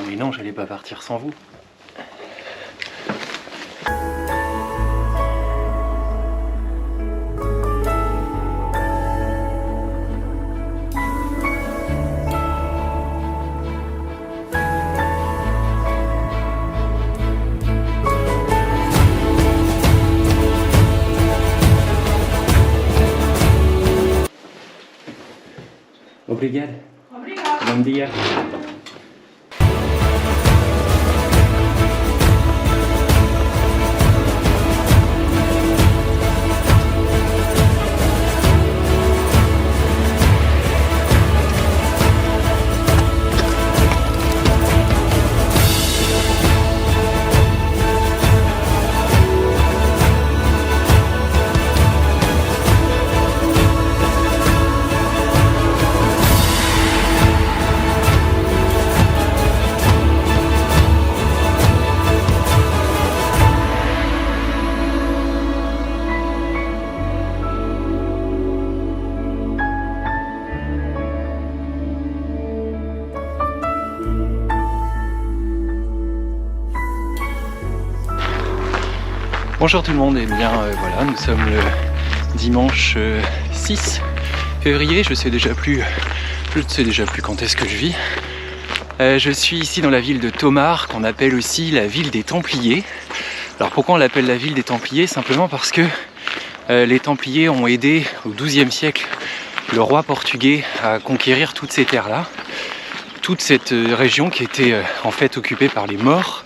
Mais non, j'allais pas partir sans vous. Obrigado. Obrigada. Bom dia. Bonjour tout le monde, et bien voilà, nous sommes le dimanche 6 février, je sais déjà plus quand est-ce que je vis. Je suis ici dans la ville de Tomar, qu'on appelle aussi la ville des Templiers. Alors pourquoi on l'appelle la ville des Templiers? Simplement parce que les Templiers ont aidé au XIIe siècle le roi portugais à conquérir toutes ces terres-là, toute cette région qui était en fait occupée par les Maures,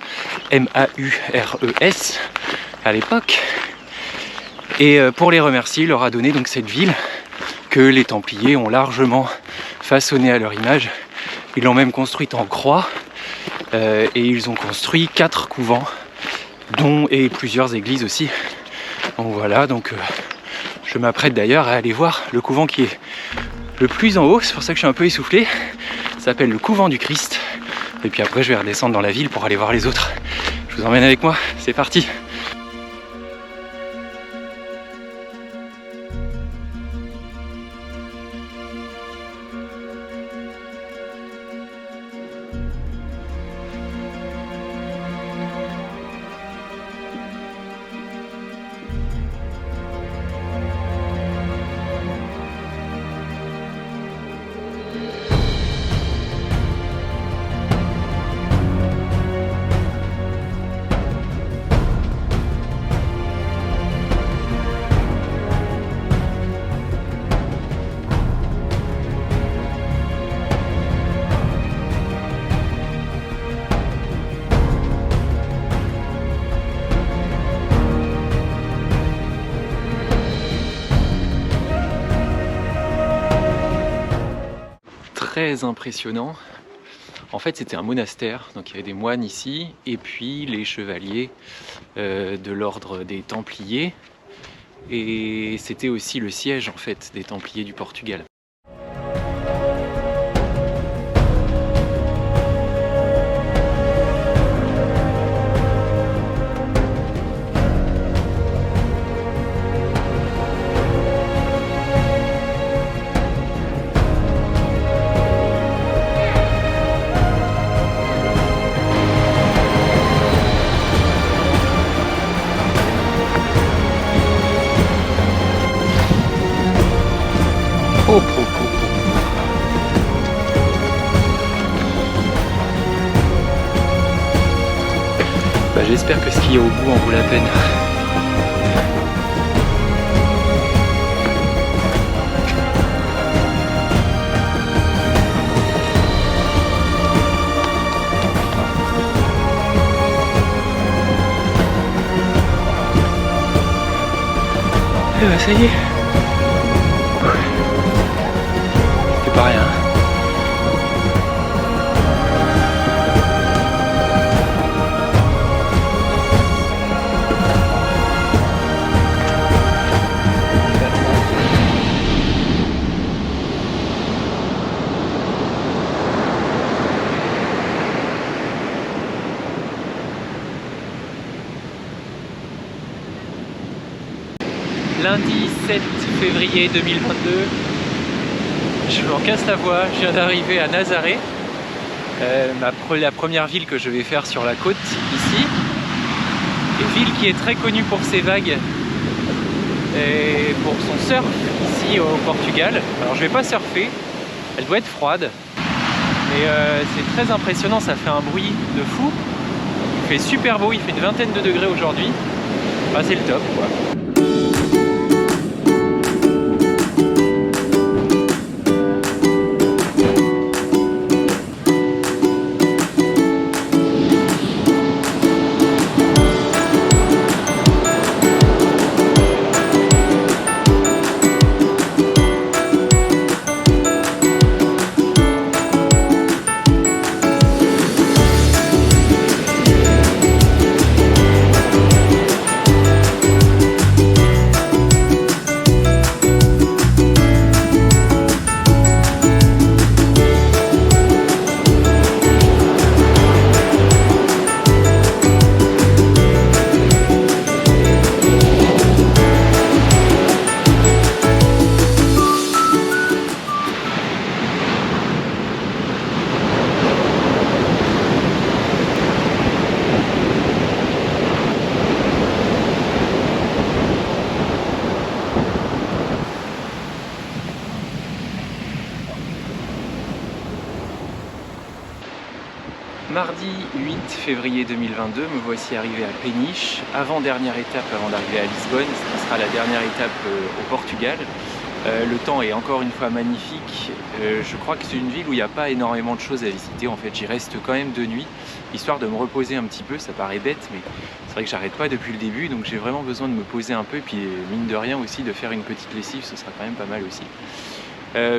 M-A-U-R-E-S, à l'époque, et pour les remercier, il leur a donné donc cette ville que les Templiers ont largement façonnée à leur image. Ils l'ont même construite en croix, et ils ont construit 4 couvents, et plusieurs églises aussi. Donc voilà, donc je m'apprête d'ailleurs à aller voir le couvent qui est le plus en haut, c'est pour ça que je suis un peu essoufflé. Ça s'appelle le couvent du Christ, et puis après je vais redescendre dans la ville pour aller voir les autres. Je vous emmène avec moi, c'est parti. Très impressionnant. En fait, c'était un monastère, donc il y avait des moines ici, et puis les chevaliers de l'ordre des Templiers, et c'était aussi le siège en fait des Templiers du Portugal. Bah, j'espère que ce qu'il y a au bout en vaut la peine. Et bah ça y est. C'était pas rien. Lundi 7 février 2022, Je m'en casse la voix, je viens d'arriver à Nazaré, la première ville que je vais faire sur la côte ici. Une ville qui est très connue pour ses vagues et pour son surf ici au Portugal. Alors je vais pas surfer, elle doit être froide, mais c'est très impressionnant, ça fait un bruit de fou. Il fait super beau, il fait une vingtaine de degrés aujourd'hui. Bah, c'est le top quoi. Mardi 8 février 2022, me voici arrivé à Peniche, avant-dernière étape avant d'arriver à Lisbonne, ce qui sera la dernière étape au Portugal. Le temps est encore une fois magnifique, je crois que c'est une ville où il n'y a pas énormément de choses à visiter, en fait j'y reste quand même de nuit, histoire de me reposer un petit peu, ça paraît bête mais c'est vrai que j'arrête pas depuis le début, donc j'ai vraiment besoin de me poser un peu, et puis mine de rien aussi de faire une petite lessive, ce sera quand même pas mal aussi.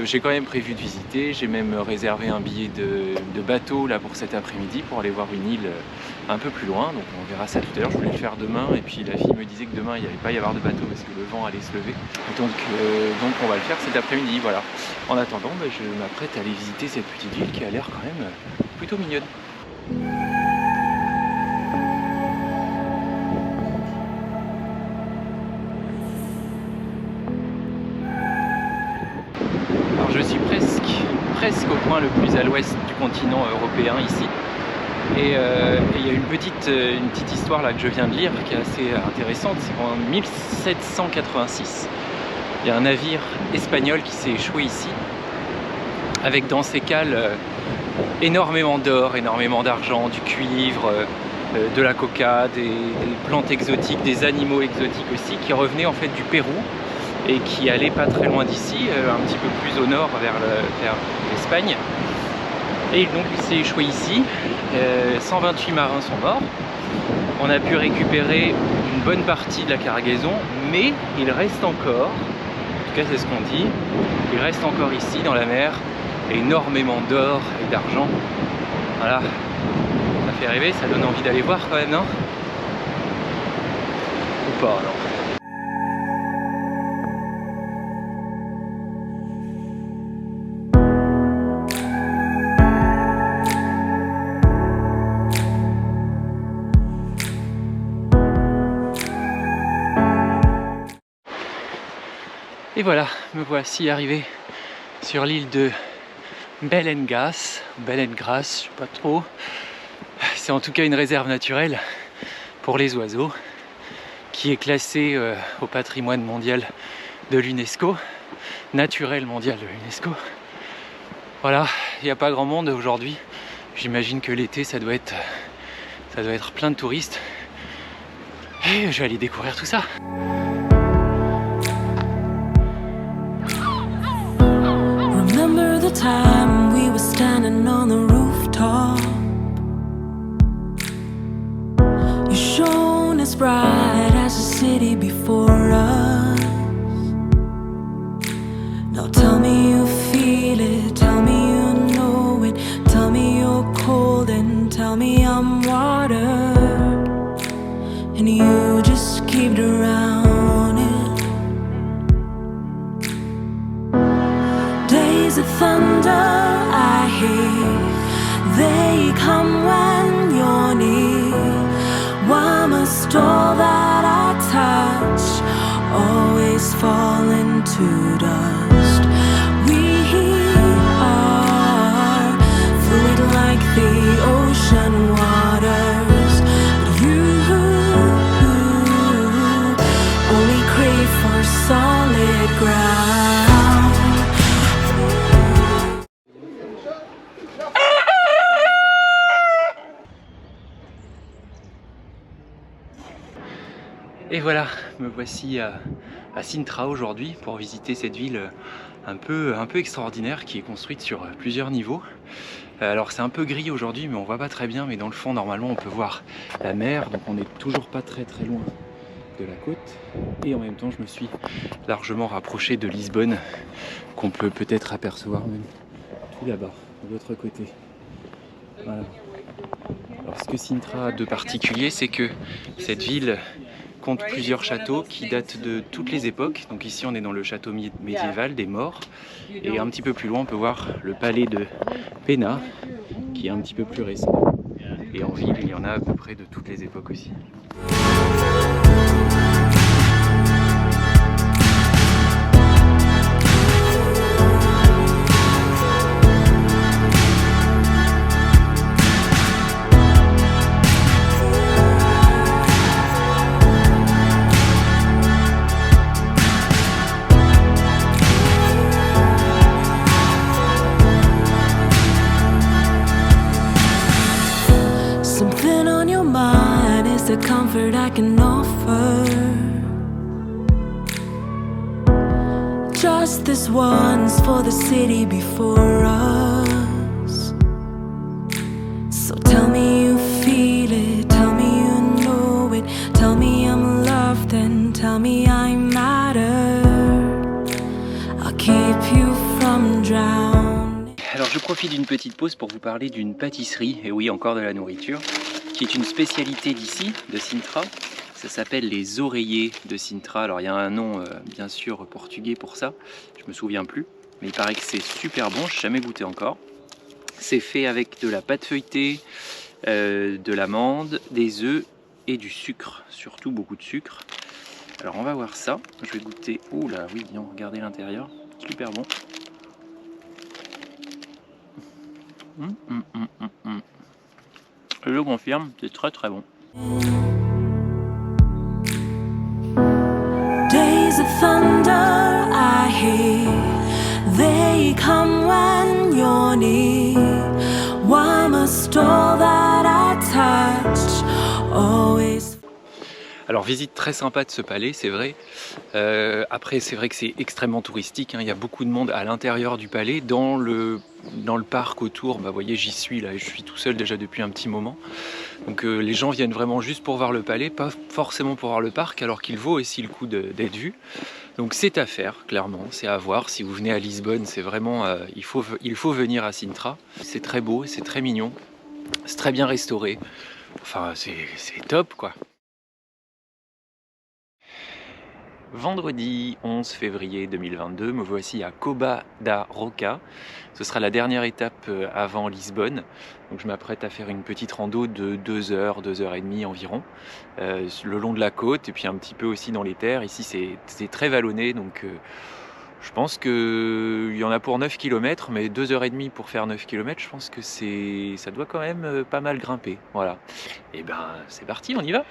J'ai quand même prévu de visiter, j'ai même réservé un billet de bateau là pour cet après-midi pour aller voir une île un peu plus loin, donc on verra ça tout à l'heure. Je voulais le faire demain et puis la fille me disait que demain il n'y allait pas y avoir de bateau parce que le vent allait se lever, donc on va le faire cet après-midi, voilà. En attendant, je m'apprête à aller visiter cette petite ville qui a l'air quand même plutôt mignonne. Je suis presque au point le plus à l'ouest du continent européen ici. Et il y a une petite histoire là que je viens de lire qui est assez intéressante. C'est qu'en 1786, il y a un navire espagnol qui s'est échoué ici, avec dans ses cales énormément d'or, énormément d'argent, du cuivre, de la coca, des plantes exotiques, des animaux exotiques aussi, qui revenaient en fait du Pérou et qui allait pas très loin d'ici, un petit peu plus au nord vers l'Espagne. Et donc il s'est échoué ici, 128 marins sont morts. On a pu récupérer une bonne partie de la cargaison, mais il reste encore, en tout cas c'est ce qu'on dit, il reste encore ici dans la mer énormément d'or et d'argent. Voilà, ça fait rêver, ça donne envie d'aller voir quand même, non? Ou pas alors? Et voilà, me voici arrivé sur l'île de Bellengrass, je sais pas trop. C'est en tout cas une réserve naturelle pour les oiseaux qui est classée au patrimoine mondial de l'UNESCO, naturel mondial de l'UNESCO. Voilà, il n'y a pas grand monde aujourd'hui. J'imagine que l'été ça doit être plein de touristes. Et je vais aller découvrir tout ça. Remember the time we were standing on the rooftop. You shone as bright as the city before us. Now tell me you feel it, tell me you know it, tell me you're cold and tell me I'm water. And you just keep around it. Days of thunder I hear, they come when you're near. Why must all that I touch always fall into dust? We the ocean waters. But you only crave for solid ground. Et voilà, me voici à Sintra aujourd'hui pour visiter cette ville un peu extraordinaire qui est construite sur plusieurs niveaux. Alors c'est un peu gris aujourd'hui mais on voit pas très bien, mais dans le fond normalement on peut voir la mer, donc on n'est toujours pas très loin de la côte. Et en même temps je me suis largement rapproché de Lisbonne, qu'on peut peut-être apercevoir même tout là-bas, de l'autre côté. Voilà. Alors ce que Sintra a de particulier, c'est que cette ville compte plusieurs châteaux qui datent de toutes les époques. Donc ici on est dans le château médiéval des Morts, et un petit peu plus loin on peut voir le palais de Pena qui est un petit peu plus récent. Et en ville il y en a à peu près de toutes les époques aussi. Something on your mind is the comfort I can offer. Just this once for the city before us. So tell me you feel it, tell me you know it, tell me I'm loved and tell me I matter. I'll keep you from drowning. Alors je profite d'une petite pause pour vous parler d'une pâtisserie, et oui encore de la nourriture, qui est une spécialité d'ici, de Sintra. Ça s'appelle les oreillers de Sintra. Alors il y a un nom bien sûr portugais pour ça, je me souviens plus, mais il paraît que c'est super bon, je n'ai jamais goûté encore. C'est fait avec de la pâte feuilletée, de l'amande, des œufs et du sucre, surtout beaucoup de sucre. Alors on va voir ça, je vais goûter. Ouh là oui, regardez l'intérieur, super bon. Je le confirme, c'est très bon. Days of thunder I hear, they come when you're near. Why must all that I touch always... Alors visite très sympa de ce palais, c'est vrai. Après c'est vrai que c'est extrêmement touristique, hein. Il y a beaucoup de monde à l'intérieur du palais. Dans le parc autour, bah, vous voyez j'y suis là, je suis tout seul déjà depuis un petit moment. Donc les gens viennent vraiment juste pour voir le palais, pas forcément pour voir le parc, alors qu'il vaut aussi le coup d'être vu. Donc c'est à faire, clairement, c'est à voir. Si vous venez à Lisbonne, c'est vraiment, il faut venir à Sintra. C'est très beau, c'est très mignon, c'est très bien restauré. Enfin c'est top quoi. Vendredi 11 février 2022, me voici à Cova da Roca. Ce sera la dernière étape avant Lisbonne. Donc je m'apprête à faire une petite rando de 2 heures, 2 heures et demie environ, le long de la côte et puis un petit peu aussi dans les terres. Ici c'est très vallonné, donc je pense qu'il y en a pour 9 km, mais 2 heures et demie pour faire 9 km, je pense que ça doit quand même pas mal grimper. Voilà. Et ben c'est parti, on y va.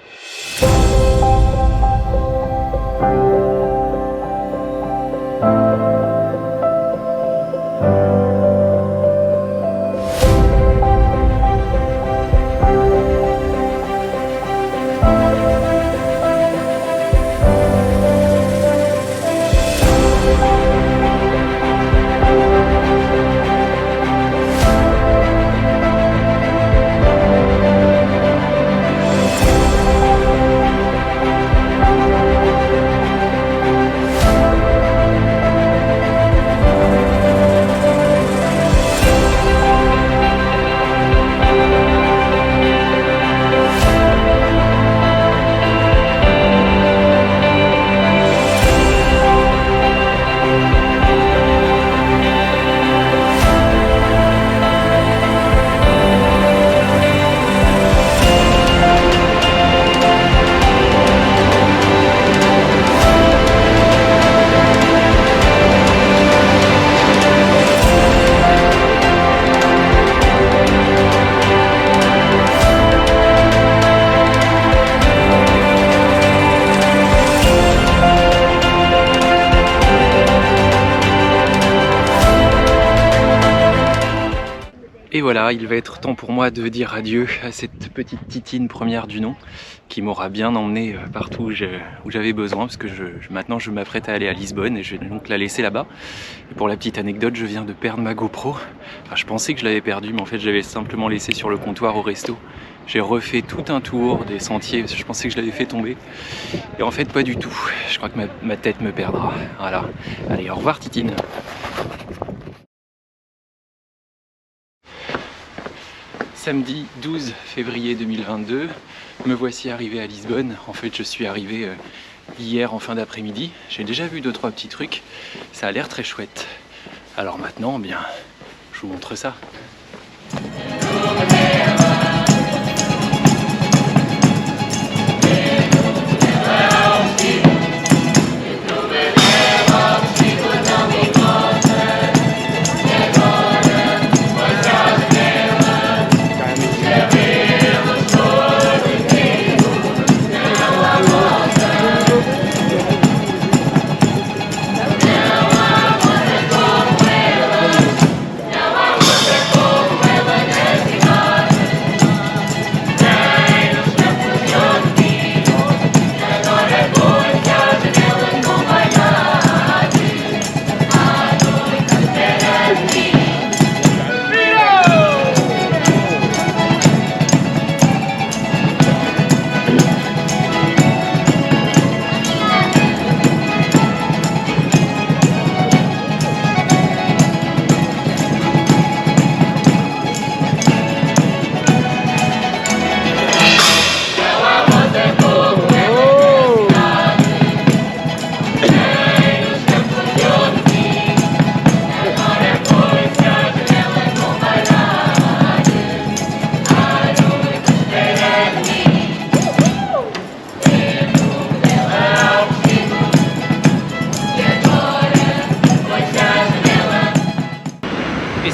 Et voilà, il va être temps pour moi de dire adieu à cette petite Titine première du nom qui m'aura bien emmené partout où j'avais besoin, parce que maintenant je m'apprête à aller à Lisbonne et je vais donc la laisser là-bas. Et pour la petite anecdote, je viens de perdre ma GoPro. Enfin, je pensais que je l'avais perdue, mais en fait je l'avais simplement laissée sur le comptoir au resto. J'ai refait tout un tour des sentiers, parce que je pensais que je l'avais fait tomber. Et en fait pas du tout. Je crois que ma tête me perdra. Voilà. Allez, au revoir Titine. Samedi 12 février 2022, me voici arrivé à Lisbonne. En fait, je suis arrivé hier en fin d'après-midi. J'ai déjà vu 2-3 petits trucs. Ça a l'air très chouette. Alors maintenant, bien, je vous montre ça.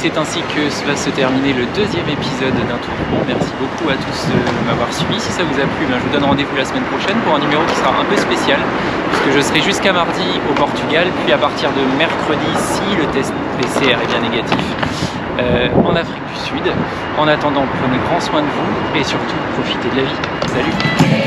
C'est ainsi que va se terminer le deuxième épisode d'un Tour du Monde. Merci beaucoup à tous de m'avoir suivi. Si ça vous a plu, je vous donne rendez-vous la semaine prochaine pour un numéro qui sera un peu spécial, puisque je serai jusqu'à mardi au Portugal, puis à partir de mercredi, si le test PCR est bien négatif, en Afrique du Sud. En attendant, prenez grand soin de vous et surtout profitez de la vie. Salut!